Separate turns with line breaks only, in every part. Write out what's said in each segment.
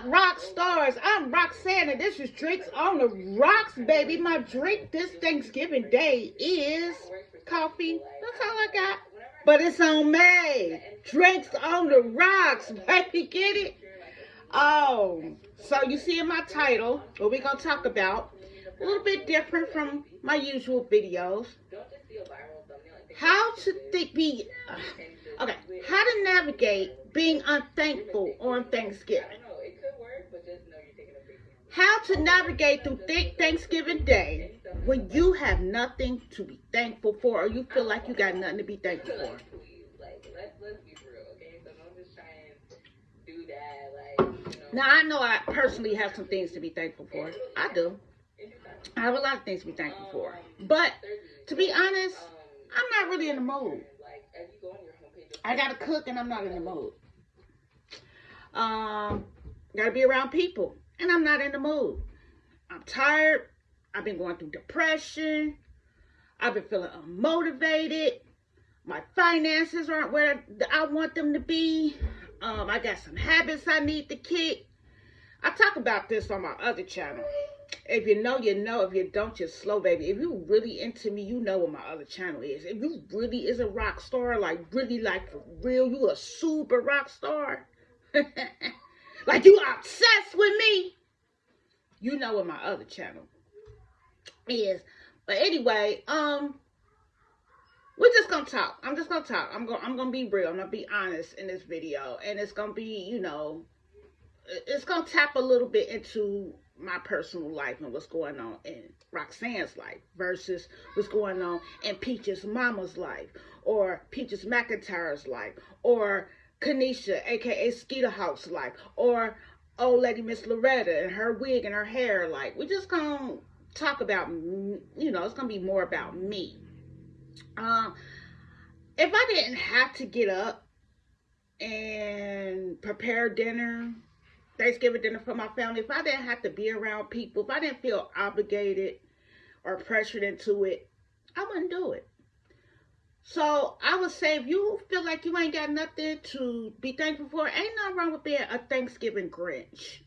up, rock stars? I'm Roxanne, and this is Drinks on the Rocks, baby. My drink this Thanksgiving Day is coffee. That's all I got. But it's on me. Drinks on the Rocks, baby. Get it? Oh, so you see in my title, what we're going to talk about, a little bit different from my usual videos. How to how to navigate being unthankful on Thanksgiving. How to navigate through Thanksgiving Day when you have nothing to be thankful for, or you feel like you got nothing to be thankful for. Now, I know I personally have some things to be thankful for. I do. I have a lot of things to be thankful for. But, to be honest, I'm not really in the mood. I gotta cook and I'm not in the mood. Gotta be around people and I'm not in the mood. I'm tired. I've been going through depression. I've been feeling unmotivated. My finances aren't where I want them to be. I got some habits I need to kick. I talk about this on my other channel. If you know, you know. If you don't, you're slow, baby. If you really into me, you know what my other channel is. If you really is a rock star, like really, like for real, you a super rock star. Like you obsessed with me. You know what my other channel is. But anyway, we're just gonna talk. I'm just gonna talk. I'm gonna be real. I'm gonna be honest in this video, and it's gonna be, you know, it's gonna tap a little bit into my personal life and what's going on in Roxanne's life versus what's going on in Peach's mama's life, or Peach's McIntyre's life, or Kanisha, aka Skeeter Hawk's life, or old lady Miss Loretta and her wig and her hair. Like, we're just gonna talk about, you know, it's gonna be more about me. If I didn't have to get up and prepare dinner, Thanksgiving dinner for my family, if I didn't have to be around people, if I didn't feel obligated or pressured into it, I wouldn't do it. So I would say, if you feel like you ain't got nothing to be thankful for, ain't nothing wrong with being a Thanksgiving Grinch.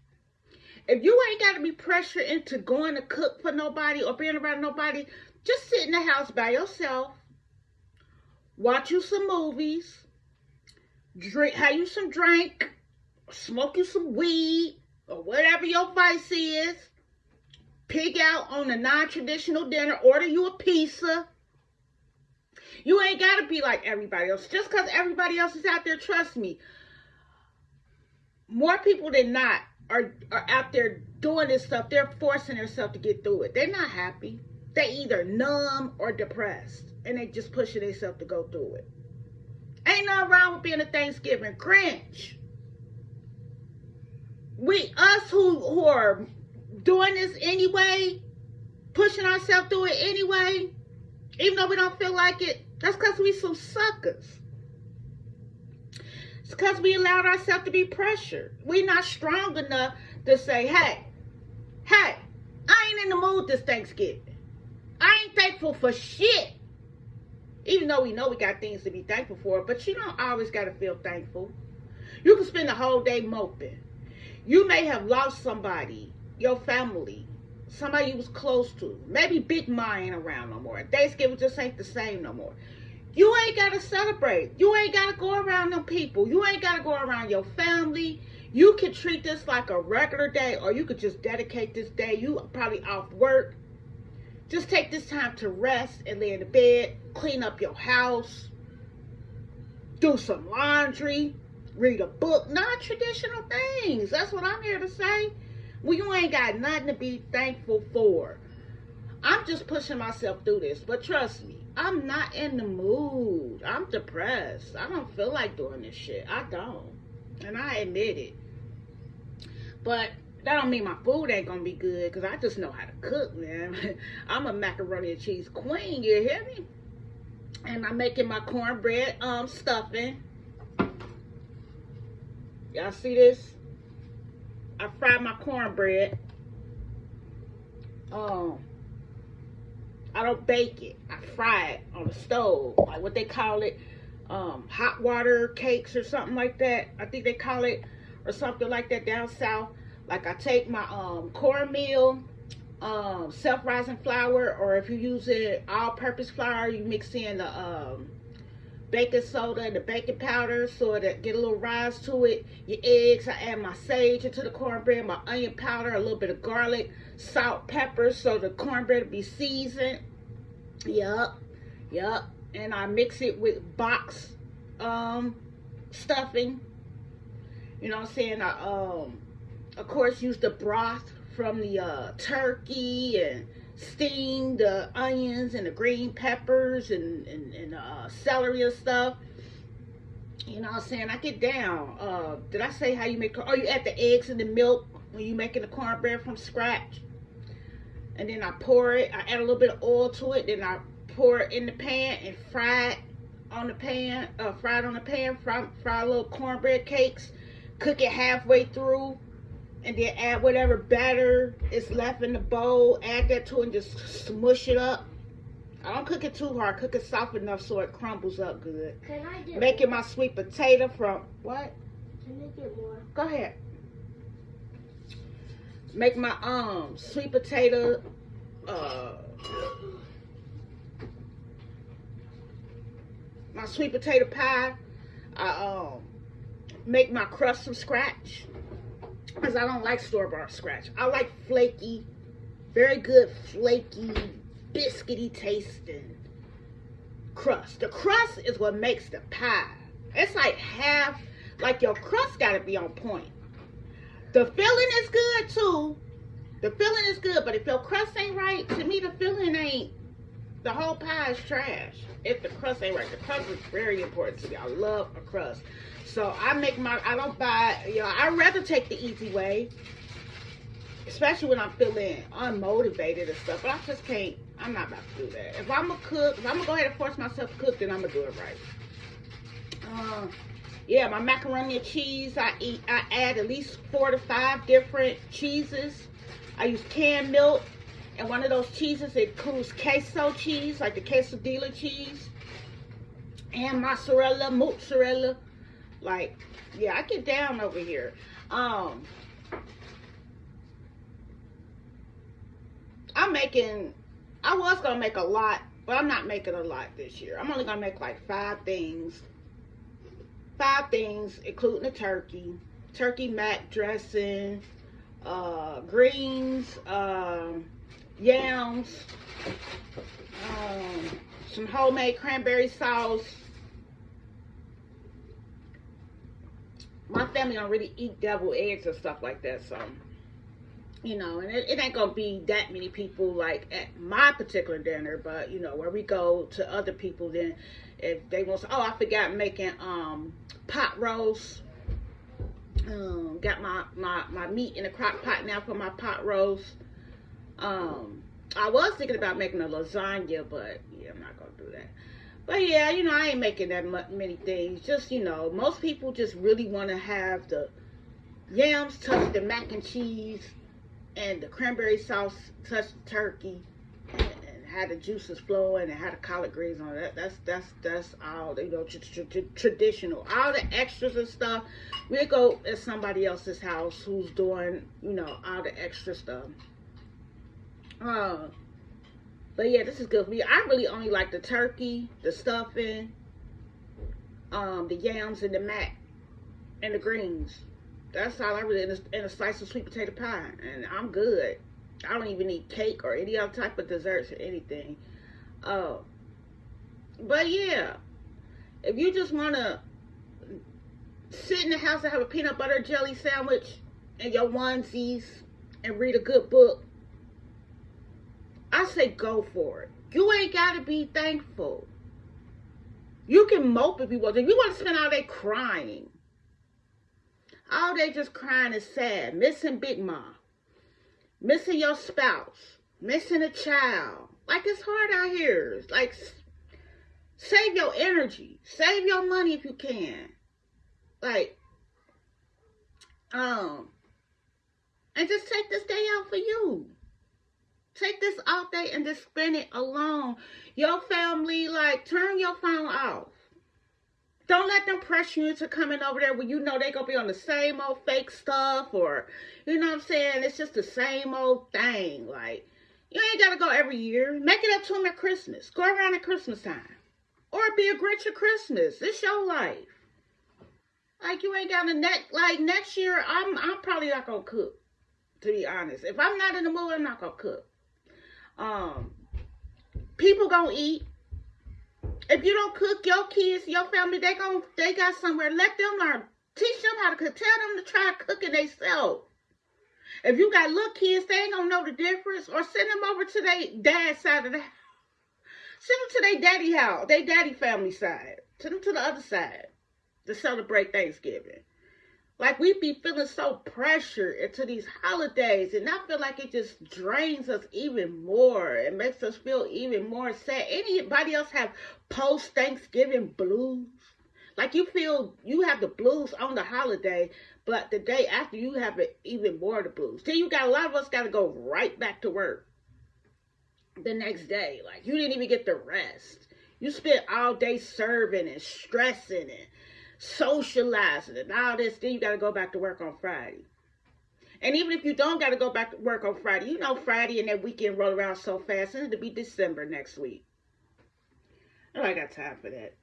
If you ain't got to be pressured into going to cook for nobody or being around nobody, just sit in the house by yourself, watch you some movies, have you some drink, smoke you some weed, or whatever your vice is. Pig out on a non-traditional dinner. Order you a pizza. You ain't got to be like everybody else. Just because everybody else is out there, trust me, more people than not are out there doing this stuff. They're forcing themselves to get through it. They're not happy. They either numb or depressed. And they just pushing themselves to go through it. Ain't nothing wrong with being a Thanksgiving Grinch. Us who are doing this anyway, pushing ourselves through it anyway, even though we don't feel like it, that's because we some suckers. It's because we allowed ourselves to be pressured. We're not strong enough to say, hey, I ain't in the mood this Thanksgiving. I ain't thankful for shit. Even though we know we got things to be thankful for, but you don't always got to feel thankful. You can spend the whole day moping. You may have lost somebody, your family, somebody you was close to. Maybe Big Ma ain't around no more. Thanksgiving just ain't the same no more. You ain't got to celebrate. You ain't got to go around them people. You ain't got to go around your family. You can treat this like a regular day, or you could just dedicate this day. You are probably off work. Just take this time to rest and lay in the bed, clean up your house, do some laundry, read a book, non-traditional things. That's what I'm here to say. Well, you ain't got nothing to be thankful for. I'm just pushing myself through this. But trust me, I'm not in the mood. I'm depressed. I don't feel like doing this shit. I don't. And I admit it. But that don't mean my food ain't gonna be good, because I just know how to cook, man. I'm a macaroni and cheese queen, you hear me? And I'm making my cornbread stuffing. Y'all see this? I fried my cornbread. I don't bake it. I fry it on the stove, like what they call it, hot water cakes or something like that. I think they call it, or something like that down south. Like I take my cornmeal, self-rising flour, or if you use it all-purpose flour, you mix in the baking soda and the baking powder so that get a little rise to it. Your eggs, I add my sage into the cornbread, my onion powder, a little bit of garlic, salt, pepper, so the cornbread will be seasoned. Yup. And I mix it with box stuffing. You know what I'm saying? I of course use the broth from the turkey and steam the onions and the green peppers and celery and stuff. You know what I'm saying? I get down. Did I say how you make? Oh, you add the eggs and the milk when you making the cornbread from scratch. And then I pour it. I add a little bit of oil to it. Then I pour it in the pan and fry it on the pan. Fry little cornbread cakes. Cook it halfway through. And then add whatever batter is left in the bowl. Add that to it and just smush it up. I don't cook it too hard. Cook it soft enough so it crumbles up good.
Can I get
Making my sweet potato from... What?
Can I get more?
Go ahead. Make my sweet potato... my sweet potato pie. I make my crust from scratch. Because I don't like store-bought scratch. I like flaky, very good flaky, biscuity tasting crust. The crust is what makes the pie. It's like your crust got to be on point. The filling is good too. The filling is good, but if your crust ain't right, to me the filling ain't, the whole pie is trash. If the crust ain't right. The crust is very important to me. I love a crust. So I don't buy, I'd rather take the easy way, especially when I'm feeling unmotivated and stuff, but I just can't, I'm not about to do that. If I'm going to cook, if I'm going to go ahead and force myself to cook, then I'm going to do it right. Yeah, my macaroni and cheese, I add at least 4 to 5 different cheeses. I use canned milk, and one of those cheeses includes queso cheese, like the quesadilla cheese, and mozzarella. Like, yeah, I get down over here. I was going to make a lot, but I'm not making a lot this year. I'm only going to make like 5 things. 5 things, including the turkey mac dressing, greens, yams, some homemade cranberry sauce. My family don't really eat deviled eggs and stuff like that, so, you know, and it ain't gonna be that many people like at my particular dinner, but, you know, where we go to other people, then if they want to, oh, I forgot making pot roast. Got my meat in a crock pot now for my pot roast. I was thinking about making a lasagna, but yeah, I'm not gonna do that. But yeah, you know, I ain't making that many things. Just, you know, most people just really want to have the yams touch the mac and cheese and the cranberry sauce touch the turkey and have the juices flowing and have the collard greens on it. That's all, you know, traditional. All the extras and stuff, we'll go at somebody else's house who's doing, you know, all the extra stuff. But yeah, this is good for me. I really only like the turkey, the stuffing, the yams and the mac and the greens. That's all I really, and a slice of sweet potato pie, and I'm good. I don't even eat cake or any other type of desserts or anything. But yeah, if you just want to sit in the house and have a peanut butter jelly sandwich and your onesies and read a good book, I say go for it. You ain't got to be thankful. You can mope if you want. If you want to spend all day crying, all day just crying is sad, missing Big Mom, missing your spouse, missing a child. Like, it's hard out here. It's like, save your energy. Save your money if you can. Like, and just take this day out for you. Take this off day and just spend it alone. Your family, like, turn your phone off. Don't let them pressure you into coming over there when you know they gonna be on the same old fake stuff, or you know what I'm saying, it's just the same old thing. Like, you ain't gotta go every year. Make it up to them at Christmas. Go around at Christmas time. Or be a Grinch at Christmas. It's your life. Like, you ain't got to like next year I'm probably not gonna cook, to be honest. If I'm not in the mood, I'm not gonna cook. People gonna eat. If you don't cook, your kids, your family, they got somewhere. Let them learn. Teach them how to cook. Tell them to try cooking themselves. If you got little kids, they ain't gonna know the difference. Or send them over to their dad's side of the house. Send them to their daddy house, their daddy family side. Send them to the other side to celebrate Thanksgiving. Like, we be feeling so pressured into these holidays, and I feel like it just drains us even more. It makes us feel even more sad. Anybody else have post-Thanksgiving blues? Like, you feel you have the blues on the holiday, but the day after you have it even more of the blues. Then you got a lot of us got to go right back to work the next day. Like, you didn't even get the rest. You spent all day serving and stressing and socializing and all this. Then you got to go back to work on Friday. And even if you don't got to go back to work on Friday, you know Friday and that weekend roll around so fast. It'll be December next week. Oh, I got time for that.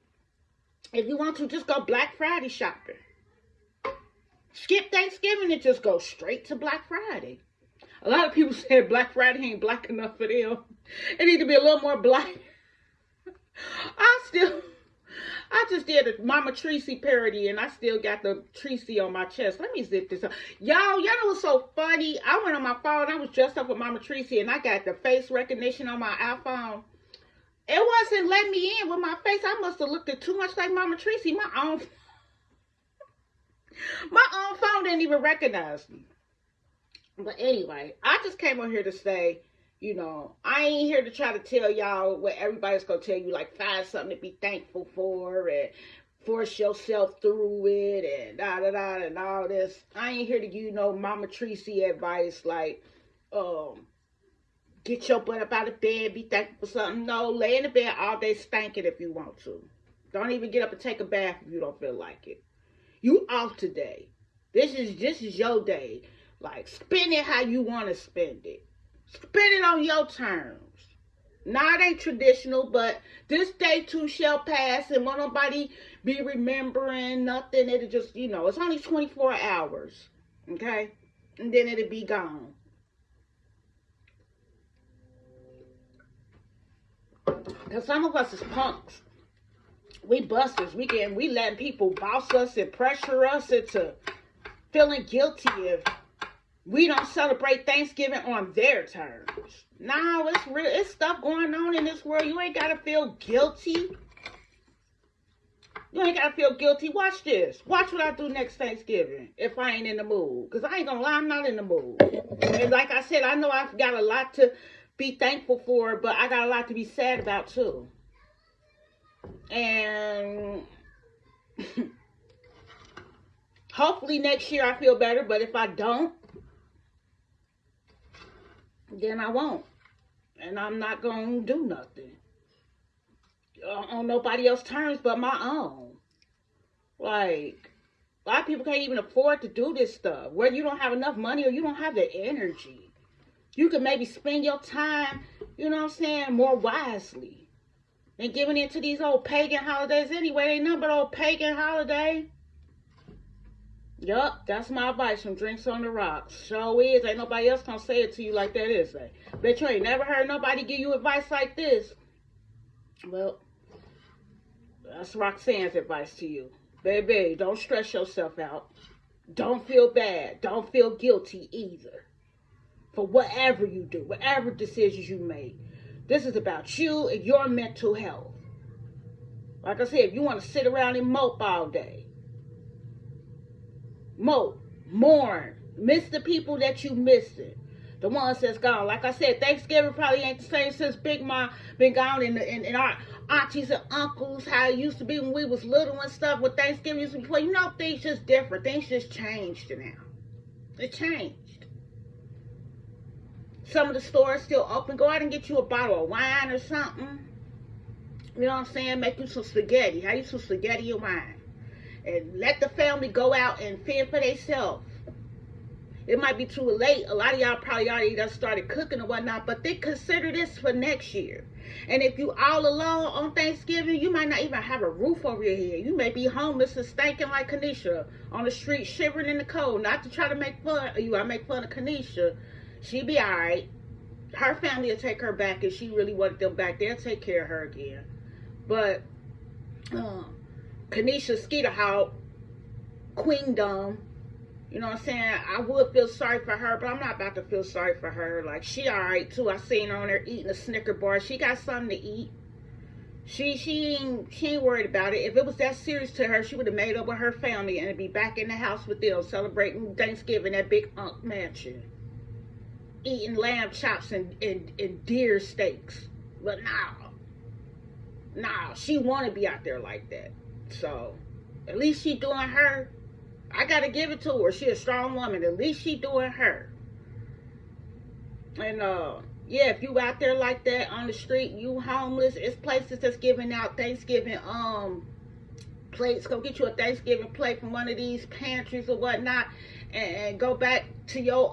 If you want to, just go Black Friday shopping. Skip Thanksgiving and just go straight to Black Friday. A lot of people said Black Friday ain't black enough for them. It need to be a little more black. I just did a Mama Tracy parody, and I still got the Tracy on my chest. Let me zip this up. Y'all know what's so funny? I went on my phone. I was dressed up with Mama Tracy, and I got the face recognition on my iPhone. It wasn't letting me in with my face. I must have looked at too much like Mama Tracy. My own phone didn't even recognize me. But anyway, I just came on here to say, you know, I ain't here to try to tell y'all what everybody's going to tell you, like find something to be thankful for and force yourself through it and da-da-da and all this. I ain't here to give you no Mama Tracy advice like, get your butt up out of bed, be thankful for something. No, lay in the bed all day stinking if you want to. Don't even get up and take a bath if you don't feel like it. You off today. This is your day. Like, spend it how you want to spend it. Spend it on your terms. Now, it ain't traditional, but this day too shall pass, and won't nobody be remembering nothing. It'll just, you know, it's only 24 hours, okay? And then it'll be gone. Because some of us is punks. We busters. We letting people boss us and pressure us into feeling guilty if we don't celebrate Thanksgiving on their terms. No, it's real. It's stuff going on in this world. You ain't got to feel guilty. You ain't got to feel guilty. Watch this. Watch what I do next Thanksgiving if I ain't in the mood. Because I ain't going to lie, I'm not in the mood. And like I said, I know I've got a lot to be thankful for, but I got a lot to be sad about too. And hopefully next year I feel better, but if I don't, then I won't. And I'm not going to do nothing on nobody else's terms but my own. Like, a lot of people can't even afford to do this stuff. Whether you don't have enough money or you don't have the energy. You can maybe spend your time, you know what I'm saying, more wisely than giving into these old pagan holidays anyway. They ain't nothing but old pagan holiday. Yup, that's my advice from Drinks on the Rocks. Sure is. Ain't nobody else gonna say it to you like that, is they? Bet you ain't never heard nobody give you advice like this. Well, that's Roxanne's advice to you. Baby, don't stress yourself out. Don't feel bad. Don't feel guilty either. For whatever you do, whatever decisions you make. This is about you and your mental health. Like I said, if you want to sit around and mope all day, mope, mourn, miss the people that you missing, the ones that's gone. Like I said, Thanksgiving probably ain't the same since Big Ma been gone, and our aunties and uncles, how it used to be when we was little and stuff, with Thanksgiving used to be before. You know, things just different. Things just changed now. It changed. Some of the stores still open. Go out and get you a bottle of wine or something. You know what I'm saying? Make you some spaghetti. Have you some spaghetti in wine. And let the family go out and fend for themselves. It might be too late. A lot of y'all probably already done started cooking and whatnot, but they consider this for next year. And if you all alone on Thanksgiving, you might not even have a roof over your head. You may be homeless and stinking like Kanisha on the street, shivering in the cold. Not to try to make fun of you. I make fun of Kanisha. She be alright. Her family will take her back if she really wanted them back. They'll take care of her again. But Kanisha Skeeterhawk, Queendom, you know what I'm saying? I would feel sorry for her, but I'm not about to feel sorry for her. Like, she alright too. I seen her on there eating a Snicker bar. She got something to eat. She ain't worried about it. If it was that serious to her, she would have made up with her family and be back in the house with them, celebrating Thanksgiving at Big Unk Mansion, eating lamb chops and deer steaks. But nah, she want to be out there like that. So at least she doing her. I gotta give it to her. She a strong woman. At least she doing her. And yeah, if you out there like that on the street, you homeless, it's places that's giving out Thanksgiving plates. Go get you a Thanksgiving plate from one of these pantries or whatnot, and go back to your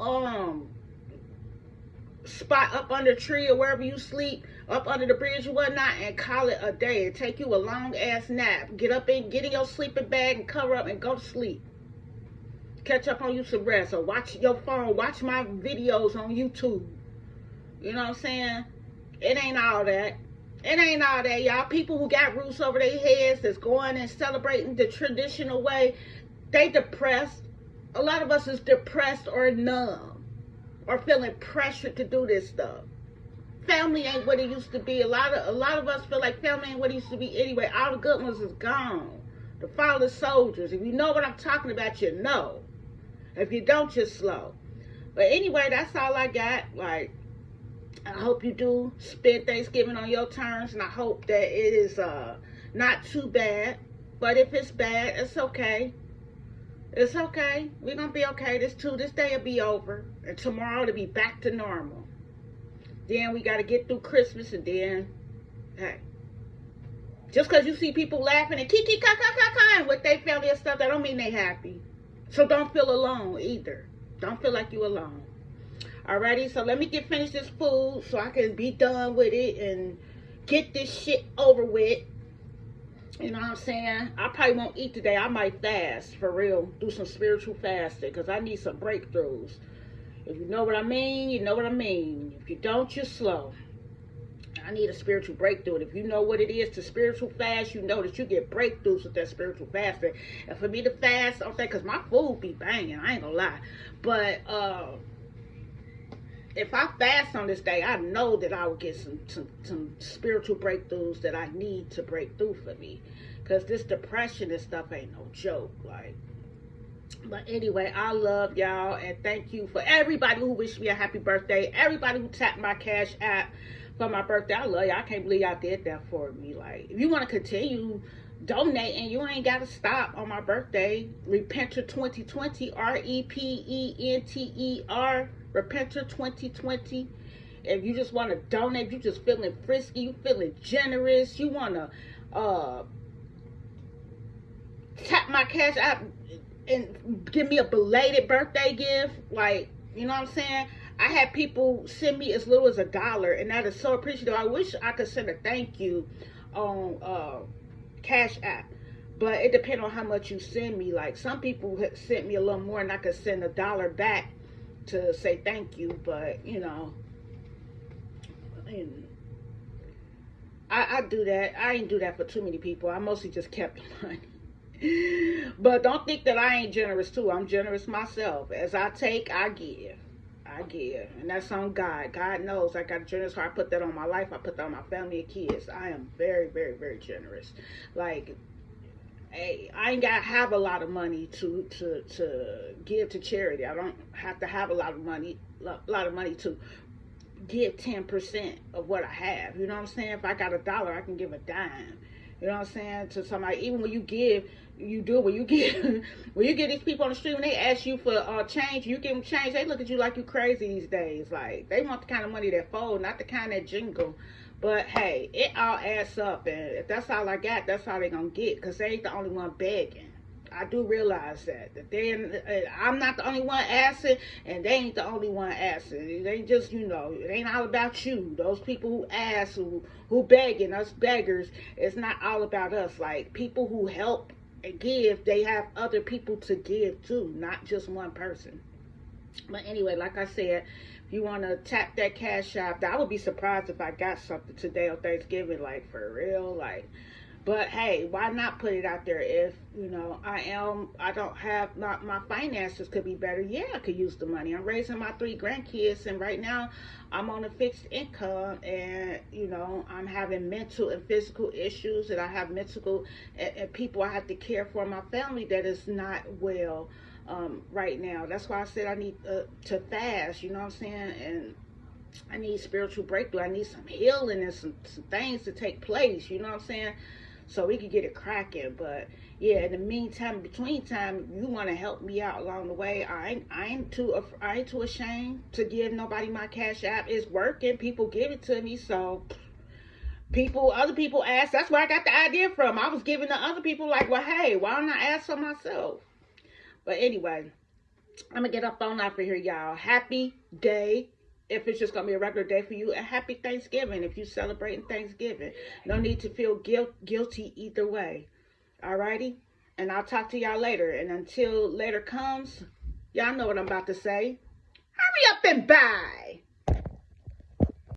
spot up under a tree or wherever you sleep, up under the bridge or whatnot, and call it a day. And take you a long ass nap. Get up and get in your sleeping bag and cover up and go to sleep. Catch up on you some rest, or watch your phone, watch my videos on YouTube. You know what I'm saying? It ain't all that. It ain't all that, y'all. People who got roofs over their heads, that's going and celebrating the traditional way, they depressed. A lot of us is depressed or numb, or feeling pressured to do this stuff. Family ain't what it used to be. A lot of us feel like family ain't what it used to be anyway. All the good ones is gone. The fallen soldiers. If you know what I'm talking about, you know. If you don't, just slow. But anyway, that's all I got. Like, I hope you do spend Thanksgiving on your terms, and I hope that it is not too bad. But if it's bad, it's okay. It's okay. We're gonna be okay. This day will be over, and tomorrow it'll be back to normal. Then we gotta get through Christmas, and then, hey, just because you see people laughing and kiki and with their family and stuff, that don't mean they happy. So don't feel alone either. Don't feel like you alone. Alrighty, so let me finish this food so I can be done with it and get this shit over with. You know what I'm saying? I probably won't eat today. I might fast, for real. Do some spiritual fasting, because I need some breakthroughs. If you know what I mean, you know what I mean. If you don't, you're slow. I need a spiritual breakthrough. And if you know what it is to spiritual fast, you know that you get breakthroughs with that spiritual fasting. And for me to fast, I'm saying, because my food be banging, I ain't gonna lie. But if I fast on this day, I know that I will get some spiritual breakthroughs that I need to break through for me. Because this depression and stuff ain't no joke. Like, but anyway, I love y'all, and thank you for everybody who wished me a happy birthday. Everybody who tapped my Cash App for my birthday. I love y'all. I can't believe y'all did that for me. Like, if you want to continue donating, you ain't got to stop on my birthday. Repenter 2020, REPENTER, Repenter 2020. If you just want to donate, you just feeling frisky, you feeling generous, you want to tap my Cash App and give me a belated birthday gift, like, you know what I'm saying? I had people send me as little as $1, and that is so appreciative. I wish I could send a thank you on Cash App, but it depends on how much you send me. Like, some people sent me a little more, and I could send $1 back to say thank you. But you know, I do that. I ain't do that for too many people. I mostly just kept the money. But don't think that I ain't generous too. I'm generous myself. As I take, I give. I give. And that's on God. God knows I got a generous heart. I put that on my life. I put that on my family and kids. I am very, very, very generous. Like, hey, I ain't got to have a lot of money to give to charity. I don't have to have a lot of money to give 10% of what I have. You know what I'm saying? If I got $1, I can give a dime. You know what I'm saying? To somebody. Even when you give, you do it. When you give, when you get these people on the street, when they ask you for change, you give them change, they look at you like you crazy these days. Like, they want the kind of money that fold, not the kind that jingle. But hey, it all adds up, and if that's all I got, that's all they gonna get, because they ain't the only one begging. I do realize that I'm not the only one asking, and they ain't the only one asking. It ain't just, it ain't all about you. Those people who ask, who begging, us beggars, it's not all about us. Like, people who help and give, they have other people to give to, not just one person. But anyway, like I said, if you want to tap that cash app, I would be surprised if I got something today on Thanksgiving, like, for real, like. But hey, why not put it out there? If I don't have, not, my finances could be better. Yeah, I could use the money. I'm raising my 3 grandkids, and right now I'm on a fixed income, and I'm having mental and physical issues, and I have mental and people I have to care for in my family that is not well right now. That's why I said I need to fast. You know what I'm saying? And I need spiritual breakthrough. I need some healing and some things to take place. You know what I'm saying? So we could get it cracking. But yeah, in the meantime, between time, you want to help me out along the way. I ain't too ashamed to give nobody my cash app. It's working. People give it to me. So other people ask. That's where I got the idea from. I was giving to other people, like, well, hey, why don't I ask for myself? But anyway, I'm gonna get up on out for here, y'all. Happy day. If it's just gonna be a regular day for you, and happy Thanksgiving if you celebrating Thanksgiving. No need to feel guilty either way. Alrighty? And I'll talk to y'all later. And until later comes, y'all know what I'm about to say. Hurry up and buy.